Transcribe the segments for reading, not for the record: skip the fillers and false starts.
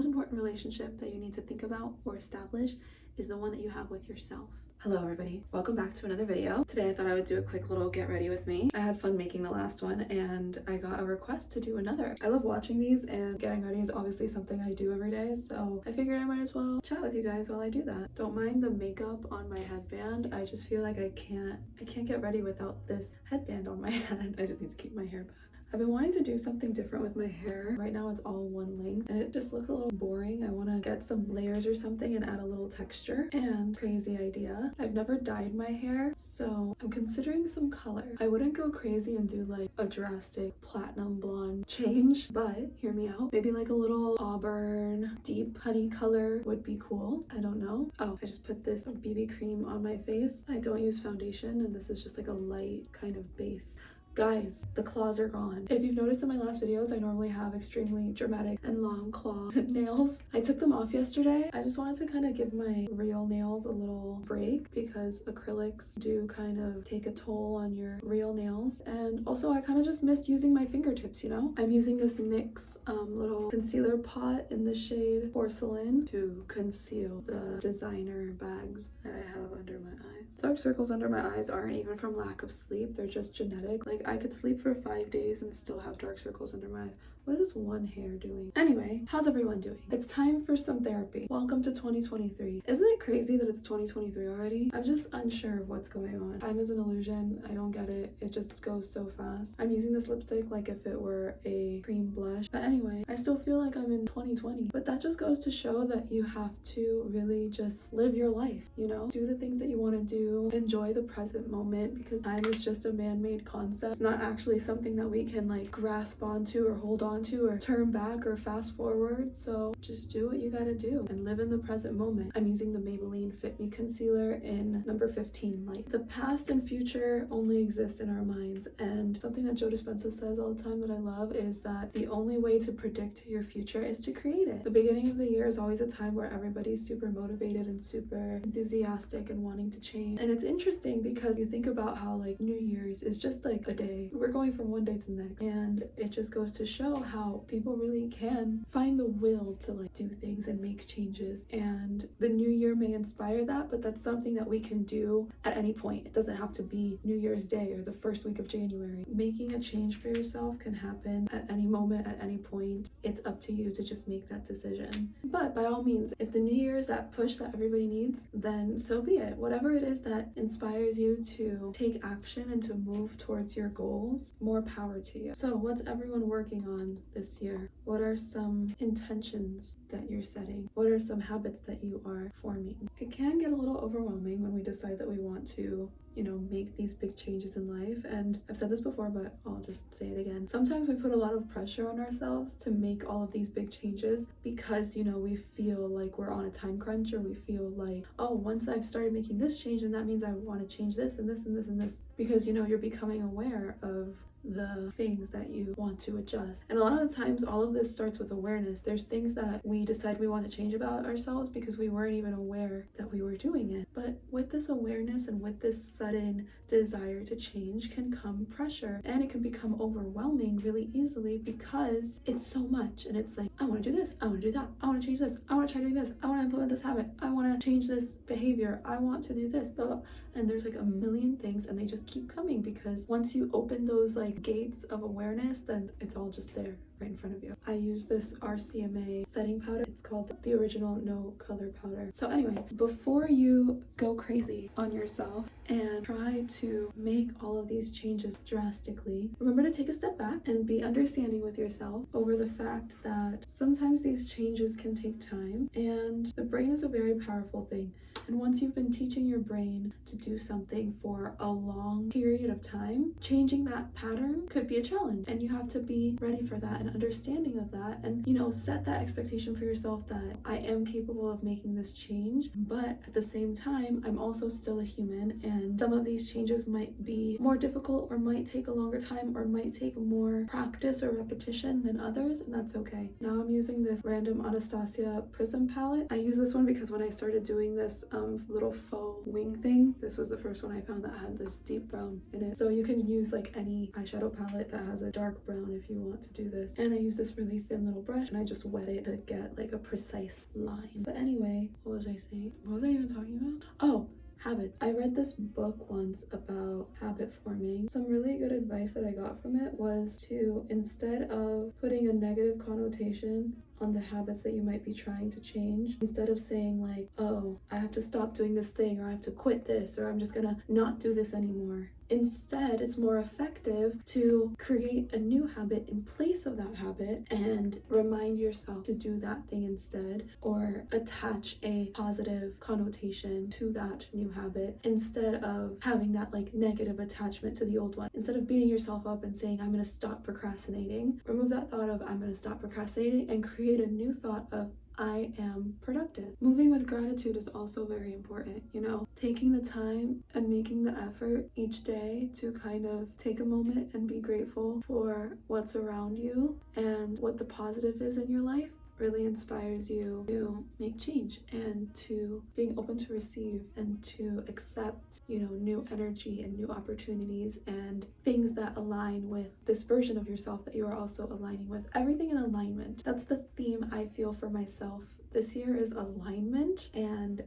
most important relationship that you need to think about or establish is the one that you have with yourself. Hello everybody, welcome back to another video. Today I thought I would do a quick little get ready with me. I had fun making the last one and I got a request to do another. I love watching these, and getting ready is obviously something I do every day, so I figured I might as well chat with you guys while I do that. Don't mind the makeup on my headband. I just feel like I can't get ready without this headband on my head. I just need to keep my hair back. I've been wanting to do something different with my hair. Right now it's all one length and it just looks a little boring. I want to get some layers or something and add a little texture. And crazy idea, I've never dyed my hair, so I'm considering some color. I wouldn't go crazy and do like a drastic platinum blonde change, but hear me out. Maybe like a little auburn deep honey color would be cool. I don't know. Oh, I just put this BB cream on my face. I don't use foundation and this is just like a light kind of base. Guys, the claws are gone. If you've noticed in my last videos, I normally have extremely dramatic and long claw nails. I took them off yesterday. I just wanted to kind of give my real nails a little break because acrylics do kind of take a toll on your real nails. And also I kind of just missed using my fingertips, you know? I'm using this NYX little concealer pot in the shade Porcelain to conceal the designer bags that I have under my eyes. Dark circles under my eyes aren't even from lack of sleep. They're just genetic. Like I could sleep for 5 days and still have dark circles under my eyes. What is this one hair doing? Anyway, how's everyone doing? It's time for some therapy. Welcome to 2023. Isn't it crazy that it's 2023 already? I'm just unsure of what's going on. Time is an illusion. I don't get it. It just goes so fast. I'm using this lipstick like if it were a cream blush. But anyway, I still feel like I'm in 2020. But that just goes to show that you have to really just live your life, you know? Do the things that you want to do. Enjoy the present moment because time is just a man-made concept. It's not actually something that we can like grasp onto or hold on to or turn back or fast forward. So just do what you gotta do and live in the present moment. I'm using the Maybelline Fit Me concealer in number 15 light. The past and future only exist in our minds, and something that Joe Dispenza says all the time that I love is that the only way to predict your future is to create it. The beginning of the year is always a time where everybody's super motivated and super enthusiastic and wanting to change. And it's interesting because you think about how like New Year's is just like a day. We're going from one day to the next, and it just goes to show how people really can find the will to like do things and make changes. And the new year may inspire that, but that's something that we can do at any point. It doesn't have to be New Year's Day or the first week of January. Making a change for yourself can happen at any moment, at any point. It's up to you to just make that decision. But by all means, if the new year is that push that everybody needs, then so be it. Whatever it is that inspires you to take action and to move towards your goals, more power to you. So what's everyone working on this year? What are some intentions that you're setting? What are some habits that you are forming? It can get a little overwhelming when we decide that we want to, you know, make these big changes in life. And I've said this before, but I'll just say it again. Sometimes we put a lot of pressure on ourselves to make all of these big changes because, you know, we feel like we're on a time crunch, or we feel like, oh, once I've started making this change, and that means I want to change this and this and this and this, because, you know, you're becoming aware of the things that you want to adjust. And a lot of the times all of this starts with awareness. There's things that we decide we want to change about ourselves because we weren't even aware that we were doing it. But with this awareness and with this sudden desire to change can come pressure, and it can become overwhelming really easily because it's so much. And it's like, I want to do this, I want to do that, I want to change this, I want to try doing this, I want to implement this habit, I want to change this behavior, I want to do this, blah, blah. And there's like a million things, and they just keep coming because once you open those like gates of awareness, then it's all just there right in front of you. I use this RCMA setting powder. It's called the Original No Color Powder. So anyway, before you go crazy on yourself and try to make all of these changes drastically, remember to take a step back and be understanding with yourself over the fact that sometimes these changes can take time, and the brain is a very powerful thing. And once you've been teaching your brain to do something for a long period of time, changing that pattern could be a challenge, and you have to be ready for that and understanding of that, and, you know, set that expectation for yourself that I am capable of making this change, but at the same time I'm also still a human, and some of these changes might be more difficult or might take a longer time or might take more practice or repetition than others, and that's okay. Now I'm using this random Anastasia Prism palette. I use this one because when I started doing this little faux wing thing. This was the first one I found that had this deep brown in it. So you can use like any eyeshadow palette that has a dark brown if you want to do this. And I use this really thin little brush and I just wet it to get like a precise line. But anyway, what was I saying? What was I even talking about? Oh, habits. I read this book once about habit forming. Some really good advice that I got from it was to, instead of putting a negative connotation on the habits that you might be trying to change, instead of saying like, oh, I have to stop doing this thing, or I have to quit this, or I'm just gonna not do this anymore. Instead, it's more effective to create a new habit in place of that habit and remind yourself to do that thing instead, or attach a positive connotation to that new habit instead of having that like negative attachment to the old one. Instead of beating yourself up and saying, I'm gonna stop procrastinating, remove that thought of I'm gonna stop procrastinating and create a new thought of I am productive. Moving with gratitude is also very important, you know, taking the time and making the effort each day to kind of take a moment and be grateful for what's around you and what the positive is in your life really inspires you to make change and to being open to receive and to accept, you know, new energy and new opportunities and things that align with this version of yourself that you are also aligning with. Everything in alignment. That's the theme I feel for myself this year, is alignment and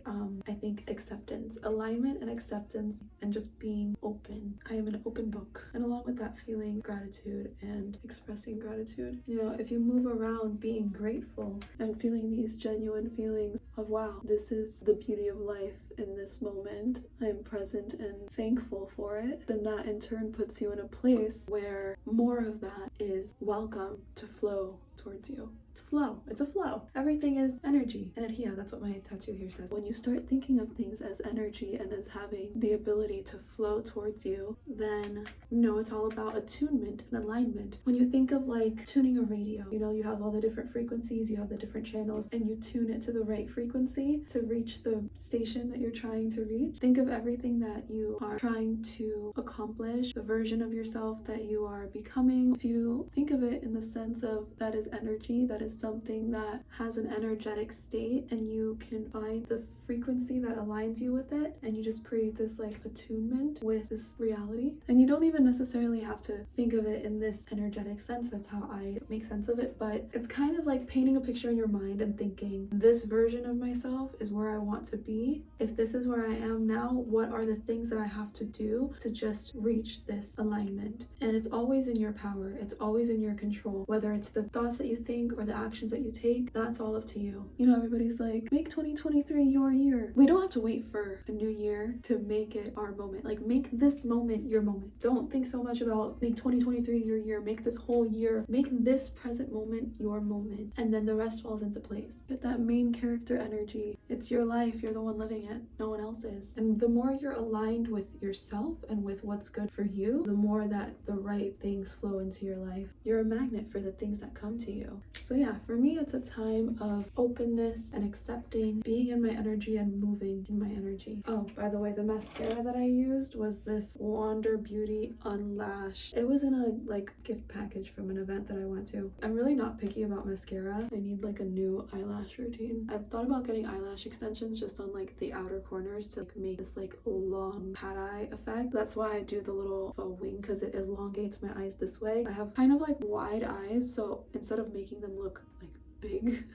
I think acceptance. Alignment and acceptance and just being open. I am an open book. And along with that, feeling gratitude and expressing gratitude. You know, if you move around being grateful and feeling these genuine feelings of, wow, this is the beauty of life in this moment, I am present and thankful for it, then that in turn puts you in a place where more of that is welcome to flow towards you. It's flow. It's a flow. Everything is energy. And yeah, that's what my tattoo here says. When you start thinking of things as energy and as having the ability to flow towards you, then you know it's all about attunement and alignment. When you think of like tuning a radio, you know, you have all the different frequencies, you have the different channels, and you tune it to the right frequency to reach the station that you're trying to reach. Think of everything that you are trying to accomplish, the version of yourself that you are becoming. If you think of it in the sense of that is energy, that is something that has an energetic state, and you can find the frequency that aligns you with it, and you just create this like attunement with this reality. And you don't even necessarily have to think of it in this energetic sense. That's how I make sense of it, but it's kind of like painting a picture in your mind and thinking, this version of myself is where I want to be. If this is where I am now, what are the things that I have to do to just reach this alignment? And it's always in your power. It's always in your control. Whether it's the thoughts that you think or the actions that you take, that's all up to you. You know, everybody's like, make 2023 your year. We don't have to wait for a new year to make it our moment. Like, make this moment your moment. Don't think so much about make 2023 your year. Make this whole year, make this present moment your moment, and then the rest falls into place. Get that main character energy. It's your life. You're the one living it. No one else is. And the more you're aligned with yourself and with what's good for you, the more that the right things flow into your life. You're a magnet for the things that come to you. So yeah, for me, it's a time of openness and accepting, being in my energy and moving in my energy. Oh, by the way, the mascara that I used was this Wander Beauty Unlash. It was in a like gift package from an event that I went to. I'm really not picky about mascara. I need like a new eyelash routine. I've thought about getting eyelash extensions just on like the outer corners to like make this like long cat eye effect. That's why I do the little faux wing, because it elongates my eyes this way. I have kind of like wide eyes, so instead of making them look like big,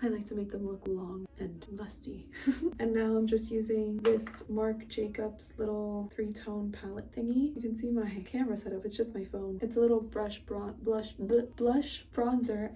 I like to make them look long and lusty. And now I'm just using this Marc Jacobs little 3-tone palette thingy. You can see my camera setup, it's just my phone. It's a little blush bronzer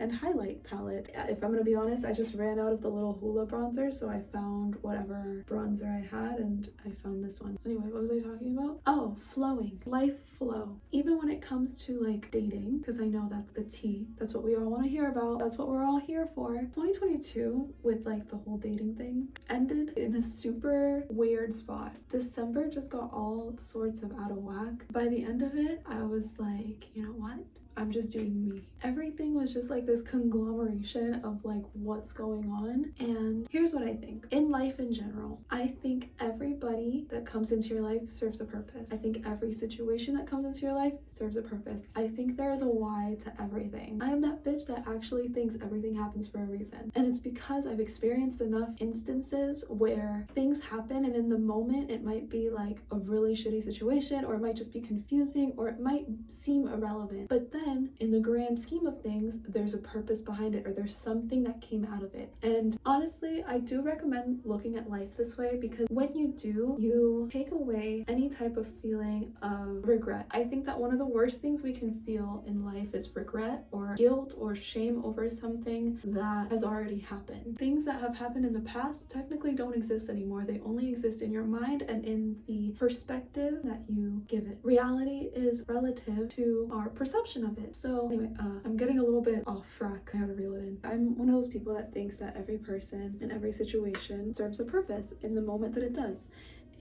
and highlight palette. If I'm gonna be honest, I just ran out of the little Hoola bronzer, so I found whatever bronzer I had and I found this one. Anyway, what was I talking about? Oh, flowing. Life flow. Even when it comes to like dating, because I know that's the tea. That's what we all want to hear about. That's what we're all here for. 2022, with like the whole dating thing, ended in a super weird spot. December just got all sorts of out of whack. By the end of it, I was like, you know what? I'm just doing me. Everything was just like this conglomeration of like what's going on. And here's what I think. In life in general, I think everybody that comes into your life serves a purpose. I think every situation that comes into your life serves a purpose. I think there is a why to everything. I am that bitch that actually thinks everything happens for a reason. And it's because I've experienced enough instances where things happen and in the moment it might be like a really shitty situation, or it might just be confusing, or it might seem irrelevant. But then in the grand scheme of things, there's a purpose behind it, or there's something that came out of it. And honestly, I do recommend looking at life this way, because when you do, you take away any type of feeling of regret. I think that one of the worst things we can feel in life is regret or guilt or shame over something that has already happened. Things that have happened in the past technically don't exist anymore. They only exist in your mind and in the perspective that you give it. Reality is relative to our perception of it. So anyway, I'm getting a little bit off track. I gotta reel it in. I'm one of those people that thinks that every person in every situation serves a purpose in the moment that it does.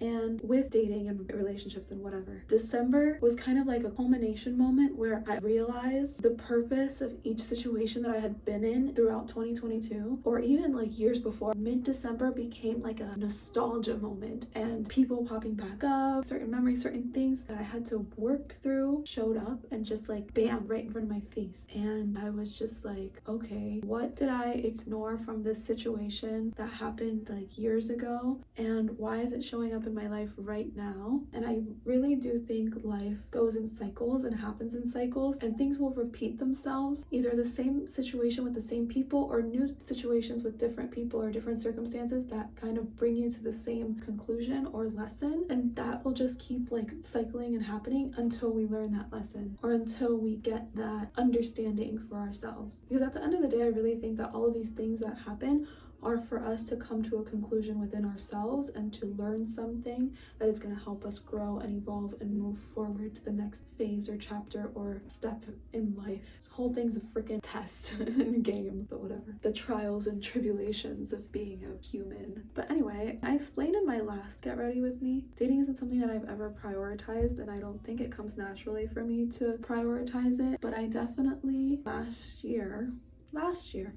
And with dating and relationships and whatever, December was kind of like a culmination moment where I realized the purpose of each situation that I had been in throughout 2022, or even like years before. Mid-December became like a nostalgia moment, and people popping back up, certain memories, certain things that I had to work through showed up and just like bam, right in front of my face. And I was just like, okay, what did I ignore from this situation that happened like years ago, and why is it showing up in my life right now? And I really do think life goes in cycles and happens in cycles, and things will repeat themselves, either the same situation with the same people or new situations with different people or different circumstances that kind of bring you to the same conclusion or lesson. And that will just keep like cycling and happening until we learn that lesson, or until we get that understanding for ourselves. Because at the end of the day, I really think that all of these things that happen are for us to come to a conclusion within ourselves and to learn something that is going to help us grow and evolve and move forward to the next phase or chapter or step in life. This whole thing's a freaking test and game, but whatever. The trials and tribulations of being a human. But anyway, I explained in my last Get Ready With Me, dating isn't something that I've ever prioritized, and I don't think it comes naturally for me to prioritize it, but I definitely last year,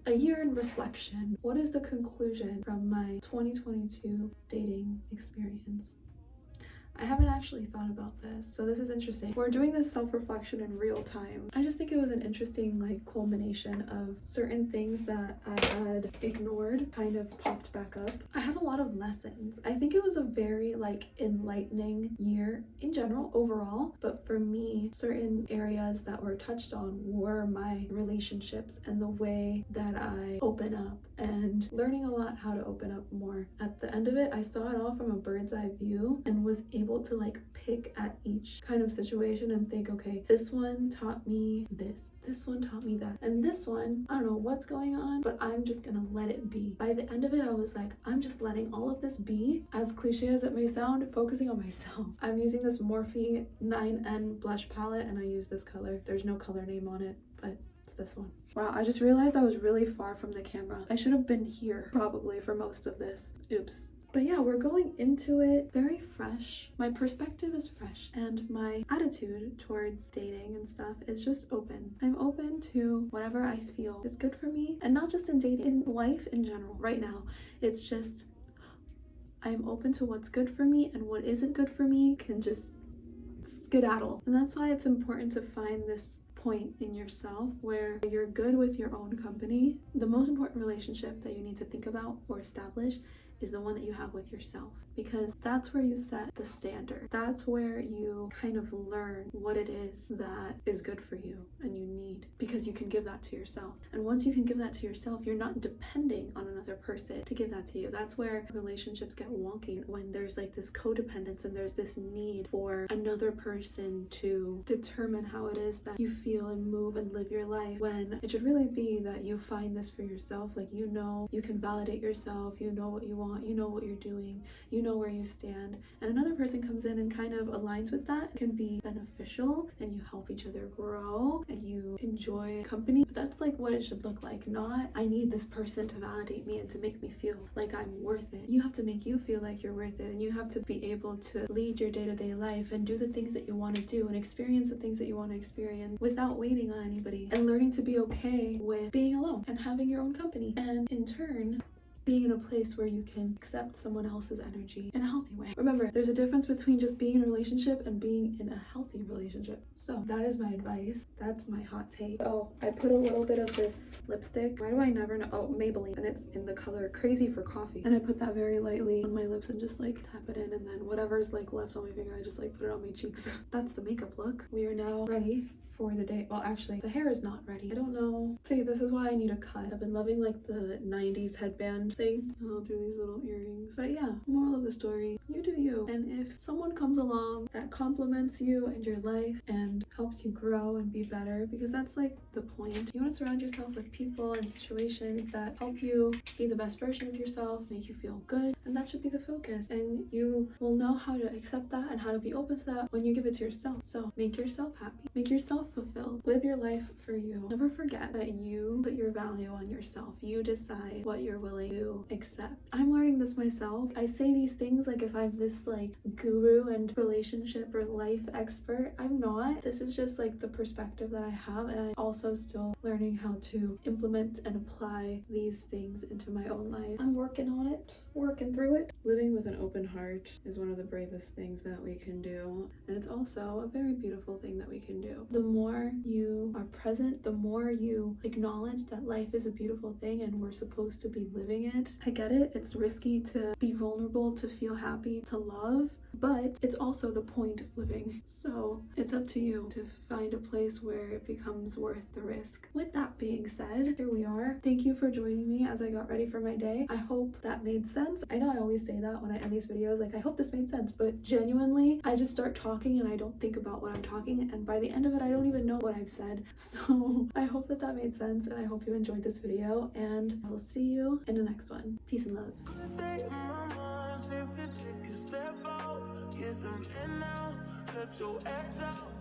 a year in reflection. What is the conclusion from my 2022 dating experience? I haven't actually thought about this, so this is interesting. We're doing this self-reflection in real time. I just think it was an interesting like culmination of certain things that I had ignored kind of popped back up. I had a lot of lessons. I think it was a very like enlightening year in general overall, but for me, certain areas that were touched on were my relationships and the way that I open up, and learning a lot how to open up more. At the end of it, I saw it all from a bird's eye view and was able to like pick at each kind of situation and think, okay, this one taught me this one taught me that, and this one, I don't know what's going on, but I'm just gonna let it be. By the end of it, I was like, I'm just letting all of this be, as cliche as it may sound, focusing on myself. I'm using this Morphe 9N blush palette, and I use this color. There's no color name on it, but it's this one. Wow, I just realized I was really far from the camera. I should have been here probably for most of this. Oops. But yeah, we're going into it very fresh. My perspective is fresh, and my attitude towards dating and stuff is just open. I'm open to whatever I feel is good for me, and not just in dating, in life in general. Right now, it's just I'm open to what's good for me, and what isn't good for me can just skedaddle. And that's why it's important to find this point in yourself where you're good with your own company. The most important relationship that you need to think about or establish is the one that you have with yourself, because that's where you set the standard. That's where you kind of learn what it is that is good for you and you need, because you can give that to yourself. And once you can give that to yourself, you're not depending on another person to give that to you. That's where relationships get wonky, when there's like this codependence and there's this need for another person to determine how it is that you feel and move and live your life, when it should really be that you find this for yourself. Like, you know, you can validate yourself, you know what you want, you know what you're doing, you know where you stand, and another person comes in and kind of aligns with that. It can be beneficial, and you help each other grow, and you enjoy company. But that's like what it should look like, not I need this person to validate me and to make me feel like I'm worth it. You have to make you feel like you're worth it, and you have to be able to lead your day-to-day life and do the things that you want to do and experience the things that you want to experience without waiting on anybody, and learning to be okay with being alone and having your own company, and in turn being in a place where you can accept someone else's energy in a healthy way. Remember, there's a difference between just being in a relationship and being in a healthy relationship. So that is my advice. That's my hot take. Oh, I put a little bit of this lipstick. Why do I never know? Oh, Maybelline. And it's in the color Crazy for Coffee. And I put that very lightly on my lips and just like tap it in, and then whatever's like left on my finger, I just like put it on my cheeks. That's the makeup look. We are now ready for the day. Well, actually, the hair is not ready. I don't know. See, this is why I need a cut. I've been loving like the 90s headband thing. I'll do these little earrings. But yeah, moral of the story, you do you. And if someone comes along that compliments you and your life and helps you grow and be better, because that's like the point. You want to surround yourself with people and situations that help you be the best version of yourself, make you feel good, and that should be the focus. And you will know how to accept that and how to be open to that when you give it to yourself. So make yourself happy. Make yourself fulfilled. Live your life for you. Never forget that you put your value on yourself. You decide what you're willing to accept. I'm learning this myself. I say these things like if I'm this like guru and relationship or life expert. I'm not. This is just like the perspective that I have, and I'm also still learning how to implement and apply these things into my own life. I'm working on it, working through it. Living with an open heart is one of the bravest things that we can do, and it's also a very beautiful thing that we can do. The more you are present, the more you acknowledge that life is a beautiful thing and we're supposed to be living it. I get it. It's risky to be vulnerable, to feel happy, to love, but it's also the point of living. So it's up to you to find a place where it becomes worth the risk. With that being said, here we are. Thank you for joining me as I got ready for my day. I hope that made sense. I know I always say that when I end these videos, like I hope this made sense, but genuinely, I just start talking and I don't think about what I'm talking, and by the end of it, I don't even know what I've said. So I hope that made sense, and I hope you enjoyed this video, and I will see you in the next one. Peace and love. Get some in now, cut your act out.